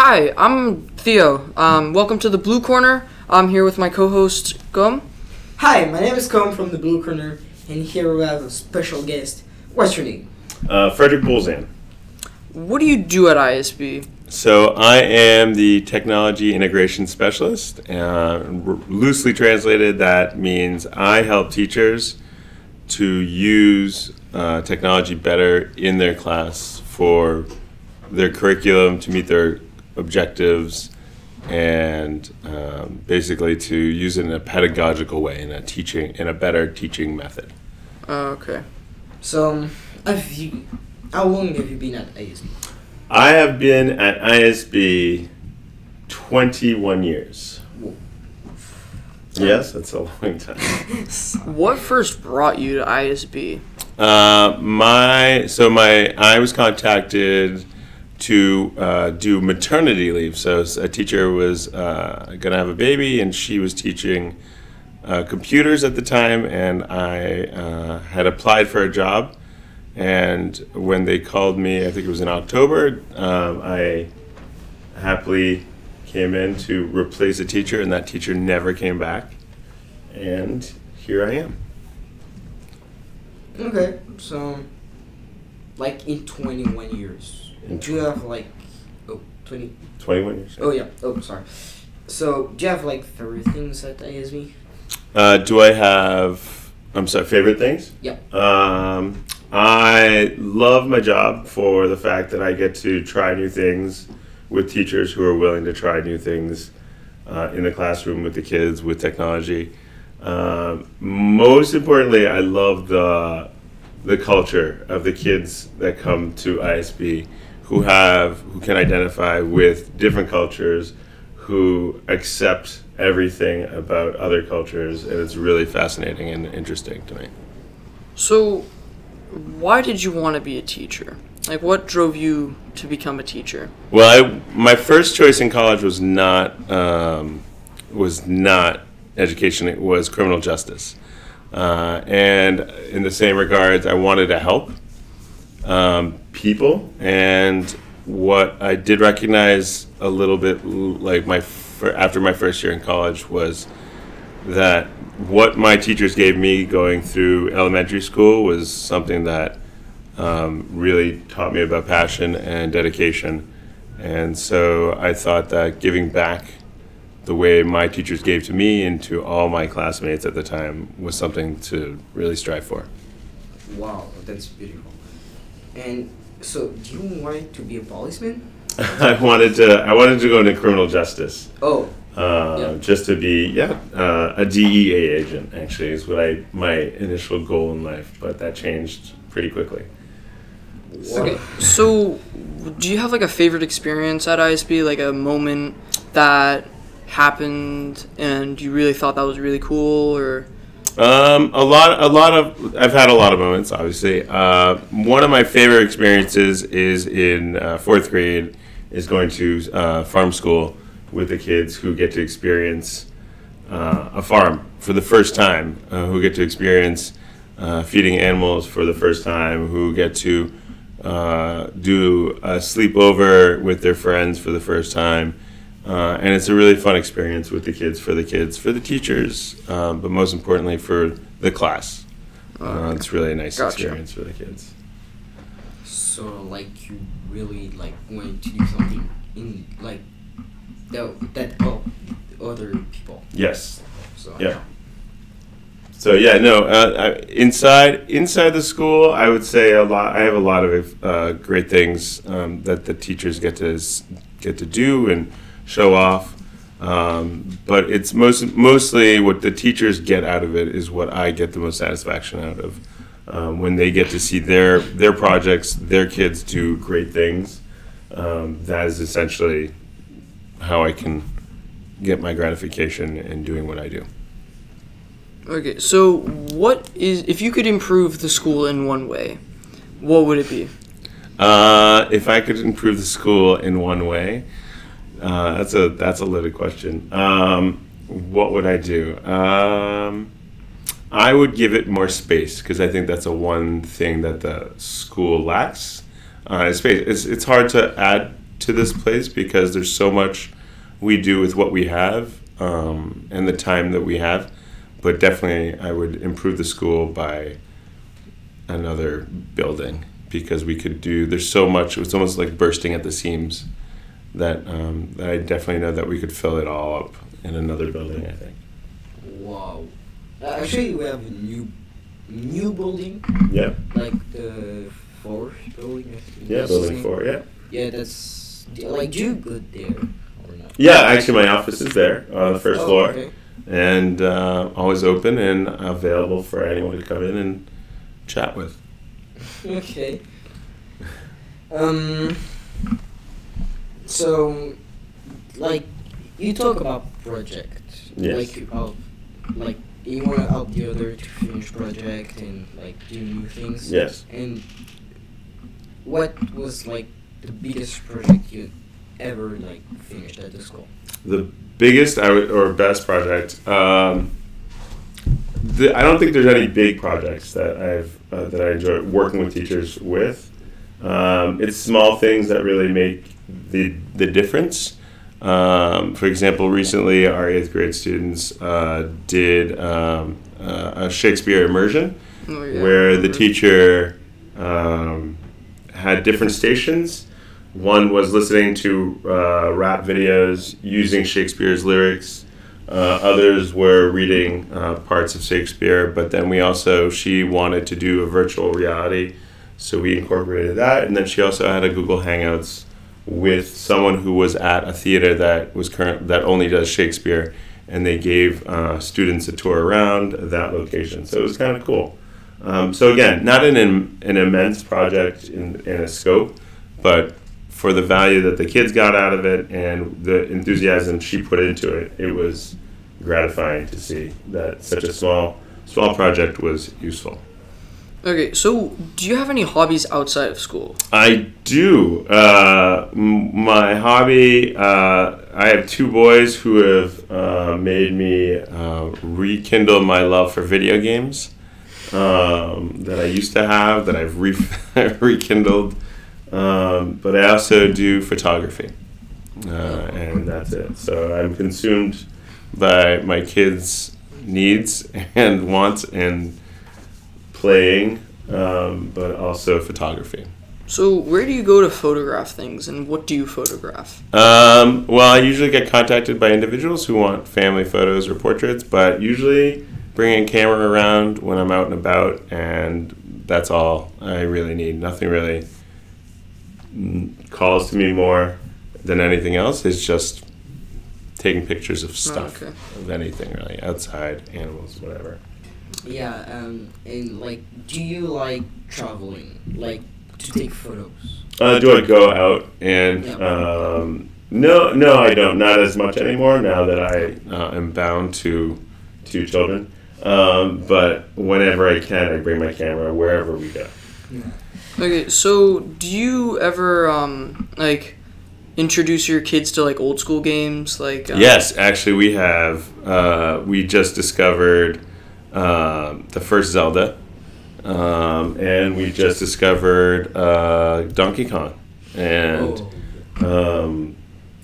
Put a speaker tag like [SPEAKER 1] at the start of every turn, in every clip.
[SPEAKER 1] Hi, I'm Theo. Welcome to the Blu Corner. I'm here with my co-host, Gum.
[SPEAKER 2] Hi, my name is Com from the Blu Corner, and here we have a special guest. What's your name?
[SPEAKER 3] Frederick Bolzan.
[SPEAKER 1] What do you do at ISB?
[SPEAKER 3] So I am the technology integration specialist. Loosely translated, that means I help teachers to use technology better in their class for their curriculum, to meet their objectives, and basically to use it in a pedagogical way, in a better teaching method.
[SPEAKER 1] Okay.
[SPEAKER 2] So, how long have you been at ISB?
[SPEAKER 3] I have been at ISB 21 years.
[SPEAKER 2] Whoa.
[SPEAKER 3] Yes, that's a long time.
[SPEAKER 1] What first brought you to ISB?
[SPEAKER 3] I was contacted to do maternity leave. So a teacher was going to have a baby, and she was teaching computers at the time, and I had applied for a job. And when they called me, I think it was in October, I happily came in to replace a teacher, and that teacher never came back. And here I am.
[SPEAKER 2] Okay, so, like in 21 years, do you have like,
[SPEAKER 3] 21 years.
[SPEAKER 2] Oh yeah, sorry. So, do you have like favorite things at ISB?
[SPEAKER 3] Do I have, I'm sorry, favorite things?
[SPEAKER 2] Yeah.
[SPEAKER 3] I love my job for the fact that I get to try new things with teachers who are willing to try new things in the classroom with the kids, with technology. Most importantly, I love the culture of the kids that come to ISB who can identify with different cultures, who accept everything about other cultures, and it's really fascinating and interesting to me.
[SPEAKER 1] So, why did you want to be a teacher? Like, what drove you to become a teacher?
[SPEAKER 3] Well, my first choice in college was not education. It was criminal justice, and in the same regards, I wanted to help people. And what I did recognize a little bit, like after my first year in college, was that what my teachers gave me going through elementary school was something that really taught me about passion and dedication. And so I thought that giving back the way my teachers gave to me and to all my classmates at the time was something to really strive for.
[SPEAKER 2] Wow, that's beautiful. And so, do you want to be a policeman?
[SPEAKER 3] I wanted to go into criminal justice.
[SPEAKER 2] Oh.
[SPEAKER 3] Just to be a DEA agent, actually, is what my initial goal in life, but that changed pretty quickly.
[SPEAKER 1] Okay, so do you have like a favorite experience at ISB, like a moment that happened and you really thought that was really cool? Or
[SPEAKER 3] I've had a lot of moments, obviously. One of my favorite experiences is in fourth grade, is going to farm school with the kids who get to experience a farm for the first time, who get to experience feeding animals for the first time, who get to do a sleepover with their friends for the first time. And it's a really fun experience with the kids, for the teachers, but most importantly for the class. It's really a nice experience for the kids.
[SPEAKER 2] So, like, you really like wanted to do something in like that other people.
[SPEAKER 3] Yes.
[SPEAKER 2] So,
[SPEAKER 3] yeah. So yeah, no. Inside the school, I would say I have a lot of great things that the teachers get to do and show off. But it's mostly what the teachers get out of it is what I get the most satisfaction out of. When they get to see their projects, their kids do great things. That is essentially how I can get my gratification in doing what I do.
[SPEAKER 1] Okay, so if you could improve the school in one way, what would it be?
[SPEAKER 3] If I could improve the school in one way, that's a loaded question. What would I do? I would give it more space, because I think that's one thing that the school lacks. Space. It's hard to add to this place because there's so much we do with what we have and the time that we have. But definitely, I would improve the school by another building because we could do. There's so much. It's almost like bursting at the seams. That I definitely know that we could fill it all up in another building. I think.
[SPEAKER 2] Wow. Actually, we have a new building.
[SPEAKER 3] Yeah.
[SPEAKER 2] Like the fourth building. I think.
[SPEAKER 3] Yeah, building 4. Yeah.
[SPEAKER 2] Yeah, that's like. Do you go there or not?
[SPEAKER 3] Yeah, actually, my office is there on the first floor,
[SPEAKER 2] okay.
[SPEAKER 3] and always open and available for anyone to come in and chat with.
[SPEAKER 2] Okay. So, like, you talk about project.
[SPEAKER 3] Yes.
[SPEAKER 2] Like you want to help the other to finish project and like do new things.
[SPEAKER 3] Yes.
[SPEAKER 2] And what was like the biggest project you ever like finished at the school?
[SPEAKER 3] The biggest or best project. I don't think there's any big projects that that I enjoy working with teachers with. It's small things that really make the difference. For example, recently our 8th grade students did a Shakespeare immersion where the teacher had different stations. One was listening to rap videos using Shakespeare's lyrics. Others were reading parts of Shakespeare, but then she wanted to do a virtual reality, so we incorporated that. And then she also had a Google Hangouts with someone who was at a theater that only does Shakespeare, and they gave students a tour around that location. So it was kind of cool. So again, not an immense project in a scope, but for the value that the kids got out of it and the enthusiasm she put into it, it was gratifying to see that such a small project was useful.
[SPEAKER 1] Okay, so do you have any hobbies outside of school?
[SPEAKER 3] I do. My hobby, I have 2 boys who have made me rekindle my love for video games that I used to have, that I've rekindled. But I also do photography, and that's it. So I'm consumed by my kids' needs and wants and playing, but also photography.
[SPEAKER 1] So where do you go to photograph things, and what do you photograph?
[SPEAKER 3] Well, I usually get contacted by individuals who want family photos or portraits, but usually bring a camera around when I'm out and about, and that's all I really need. Nothing really calls to me more than anything else. It's just taking pictures of stuff, of anything really, outside, animals, whatever.
[SPEAKER 2] Yeah, and like, do you like traveling, like to take photos?
[SPEAKER 3] Do I go out and no, I don't. Not as much anymore now that I am bound to 2 children. But whenever I can, I bring my camera wherever we go.
[SPEAKER 2] Yeah.
[SPEAKER 1] Okay, so do you ever like introduce your kids to like old school games? Like
[SPEAKER 3] yes, actually we have. We just discovered the first Zelda, and we just discovered Donkey Kong, and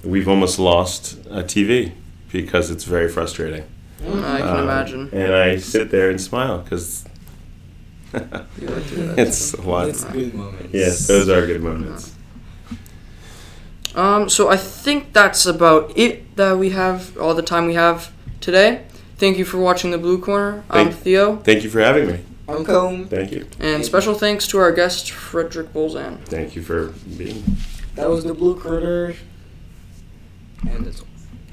[SPEAKER 3] we've almost lost a TV because it's very frustrating.
[SPEAKER 1] I can imagine.
[SPEAKER 3] And I sit there and smile because it's a lot.
[SPEAKER 2] It's good moments.
[SPEAKER 3] Yes, those are good moments.
[SPEAKER 1] So I think that's about it that we have, all the time we have today. Thank you for watching the Blu Corner. I'm Theo.
[SPEAKER 3] Thank you for having me.
[SPEAKER 2] I'm Combe.
[SPEAKER 3] Thank you.
[SPEAKER 1] And special thanks to our guest, Frederick Bolzan.
[SPEAKER 3] Thank you for being.
[SPEAKER 2] That was the Blu Corner. And that's all.